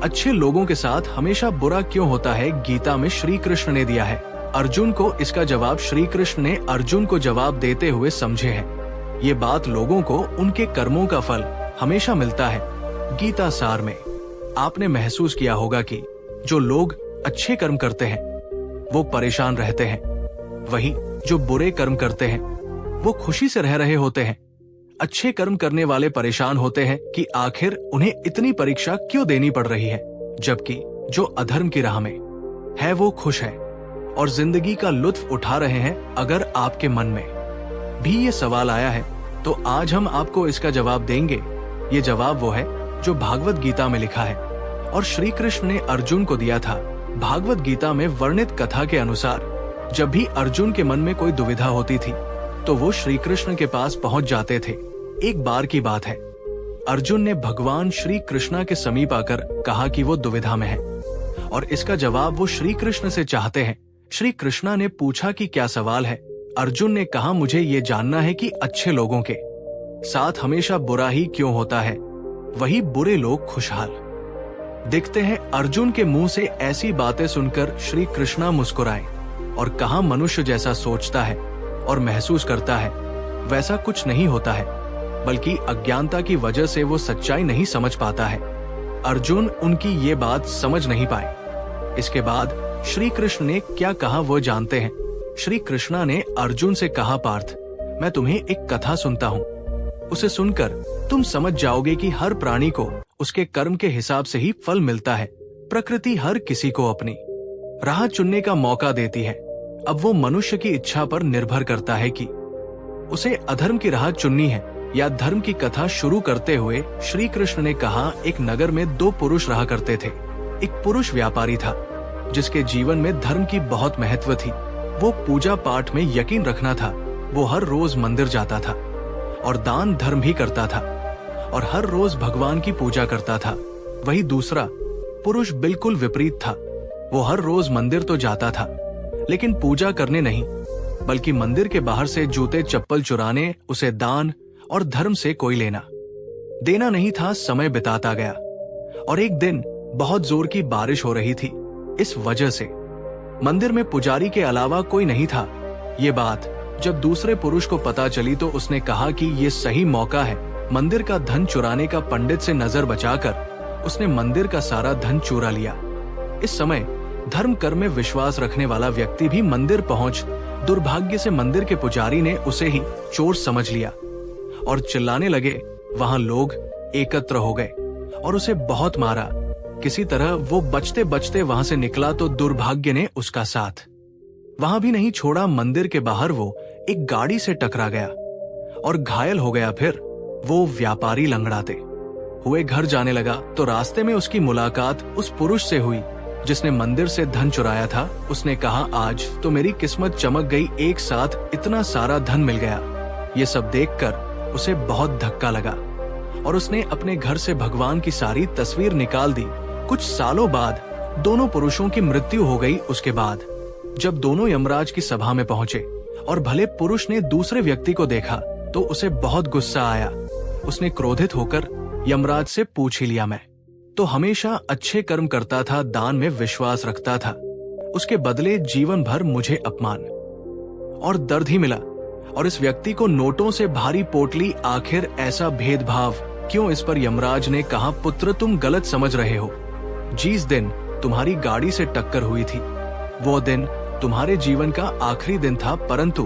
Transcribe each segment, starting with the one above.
अच्छे लोगों के साथ हमेशा बुरा क्यों होता है, गीता में श्री कृष्ण ने दिया है। अर्जुन को इसका जवाब श्री कृष्ण ने अर्जुन को जवाब देते हुए समझे है। ये बात लोगों को उनके कर्मों का फल हमेशा मिलता है। गीता सार में आपने महसूस किया होगा कि जो लोग अच्छे कर्म करते हैं वो परेशान रहते हैं, वही जो बुरे कर्म करते हैं वो खुशी से रह रहे होते हैं। अच्छे कर्म करने वाले परेशान होते हैं कि आखिर उन्हें इतनी परीक्षा क्यों देनी पड़ रही है, जबकि जो अधर्म की राह में है वो खुश है और जिंदगी का लुत्फ उठा रहे हैं। अगर आपके मन में भी ये सवाल आया है तो आज हम आपको इसका जवाब देंगे। ये जवाब वो है जो भागवत गीता में लिखा है और श्री कृष्ण ने अर्जुन को दिया था। भागवत गीता में वर्णित कथा के अनुसार जब भी अर्जुन के मन में कोई दुविधा होती थी तो वो श्री कृष्ण के पास पहुंच जाते थे। एक बार की बात है, अर्जुन ने भगवान श्री कृष्णा के समीप आकर कहा कि वो दुविधा में है और इसका जवाब वो श्री कृष्ण से चाहते हैं। श्री कृष्णा ने पूछा कि क्या सवाल है। अर्जुन ने कहा, मुझे ये जानना है कि अच्छे लोगों के साथ हमेशा बुरा ही क्यों होता है, वही बुरे लोग खुशहाल दिखते हैं। अर्जुन के मुंह से ऐसी बातें सुनकर श्री कृष्णा मुस्कुराए और कहा, मनुष्य जैसा सोचता है और महसूस करता है वैसा कुछ नहीं होता है, बल्कि अज्ञानता की वजह से वो सच्चाई नहीं समझ पाता है। अर्जुन उनकी ये बात समझ नहीं पाए। इसके बाद श्री कृष्ण ने क्या कहा वो जानते हैं। श्री कृष्णा ने अर्जुन से कहा, पार्थ, मैं तुम्हें एक कथा सुनता हूँ, उसे सुनकर तुम समझ जाओगे कि हर प्राणी को उसके कर्म के हिसाब से ही फल मिलता है। प्रकृति हर किसी को अपनी राह चुनने का मौका देती है। अब वो मनुष्य की इच्छा पर निर्भर करता है कि उसे अधर्म की राह चुननी है या धर्म की कथा शुरू करते हुए श्री कृष्ण ने कहा, एक नगर में दो पुरुष रहा करते थे। एक पुरुष व्यापारी था जिसके जीवन में धर्म की बहुत महत्व थी। वो पूजा पाठ में यकीन रखना था। वो हर रोज मंदिर जाता था और दान धर्म भी करता था और हर रोज भगवान की पूजा करता था। वही दूसरा पुरुष बिल्कुल विपरीत था। वो हर रोज मंदिर तो जाता था लेकिन पूजा करने नहीं, बल्कि मंदिर के बाहर से जूते चप्पल चुराने, उसे दान और धर्म से कोई लेना देना नहीं था। समय बिताता गया और एक दिन बहुत जोर की बारिश हो रही थी। इस वजह से मंदिर में पुजारी के अलावा कोई नहीं था। ये बात जब दूसरे पुरुष को पता चली तो उसने कहा कि ये सही मौका है मंदिर का धन चुराने का। पंडित से नजर बचाकर उसने मंदिर का सारा धन चुरा लिया। इस समय धर्म कर्म में विश्वास रखने वाला व्यक्ति भी मंदिर पहुंच, दुर्भाग्य से मंदिर के पुजारी ने उसे ही चोर समझ लिया और चिल्लाने लगे। वहां लोग एकत्र हो गए और उसे बहुत मारा। किसी तरह वो बचते बचते वहां से निकला तो दुर्भाग्य ने उसका साथ वहां भी नहीं छोड़ा। मंदिर के बाहर वो एक गाड़ी से टकरा गया और घायल हो गया। फिर वो व्यापारी लंगड़ाते हुए घर जाने लगा तो रास्ते में उसकी मुलाकात उस पुरुष से हुई जिसने मंदिर से धन चुराया था। उसने कहा, आज तो मेरी किस्मत चमक गई, एक साथ इतना सारा धन मिल गया। ये सब देखकर उसे बहुत धक्का लगा और उसने अपने घर से भगवान की सारी तस्वीर निकाल दी। कुछ सालों बाद दोनों पुरुषों की मृत्यु हो गई। उसके बाद जब दोनों यमराज की सभा में पहुंचे और भले पुरुष ने दूसरे व्यक्ति को देखा तो उसे बहुत गुस्सा आया। उसने क्रोधित होकर यमराज से पूछ ही लिया, मैं तो हमेशा अच्छे कर्म करता था, दान में विश्वास रखता था, उसके बदले जीवन भर मुझे अपमान और दर्द ही मिला और इस व्यक्ति को नोटों से भारी पोटली। आखिर ऐसा भेदभाव क्यों? इस पर यमराज ने कहा, पुत्र, तुम गलत समझ रहे हो। जिस दिन तुम्हारी गाड़ी से टक्कर हुई थी वो दिन तुम्हारे जीवन का आखिरी दिन था, परंतु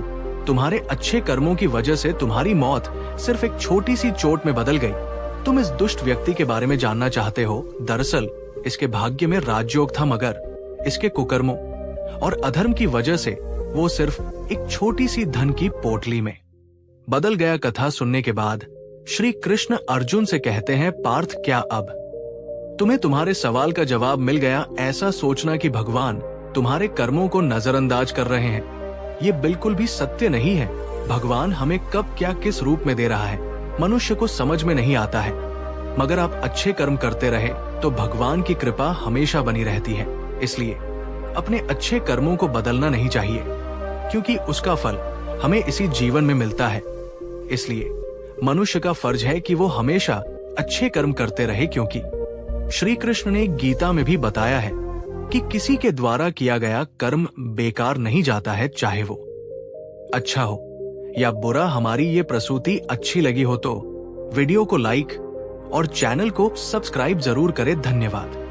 तुम्हारे अच्छे कर्मों की वजह से तुम्हारी मौत सिर्फ एक छोटी सी चोट में बदल गई। तुम इस दुष्ट व्यक्ति के बारे में जानना चाहते हो। दरअसल इसके भाग्य में राजयोग था, मगर इसके कुकर्मों और अधर्म की वजह से वो सिर्फ एक छोटी सी धन की पोटली में बदल गया। कथा सुनने के बाद श्री कृष्ण अर्जुन से कहते हैं, पार्थ, क्या अब तुम्हें तुम्हारे सवाल का जवाब मिल गया? ऐसा सोचना कि भगवान तुम्हारे कर्मों को नजरअंदाज कर रहे हैं, ये बिल्कुल भी सत्य नहीं है। भगवान हमें कब क्या किस रूप में दे रहा है मनुष्य को समझ में नहीं आता है, मगर आप अच्छे कर्म करते रहे तो भगवान की कृपा हमेशा बनी रहती है। इसलिए अपने अच्छे कर्मों को बदलना नहीं चाहिए, क्योंकि उसका फल हमें इसी जीवन में मिलता है। इसलिए मनुष्य का फर्ज है कि वो हमेशा अच्छे कर्म करते रहे, क्योंकि श्री कृष्ण ने गीता में भी बताया है कि किसी के द्वारा किया गया कर्म बेकार नहीं जाता है, चाहे वो अच्छा हो या बुरा। हमारी ये प्रस्तुति अच्छी लगी हो तो वीडियो को लाइक और चैनल को सब्सक्राइब जरूर करें। धन्यवाद।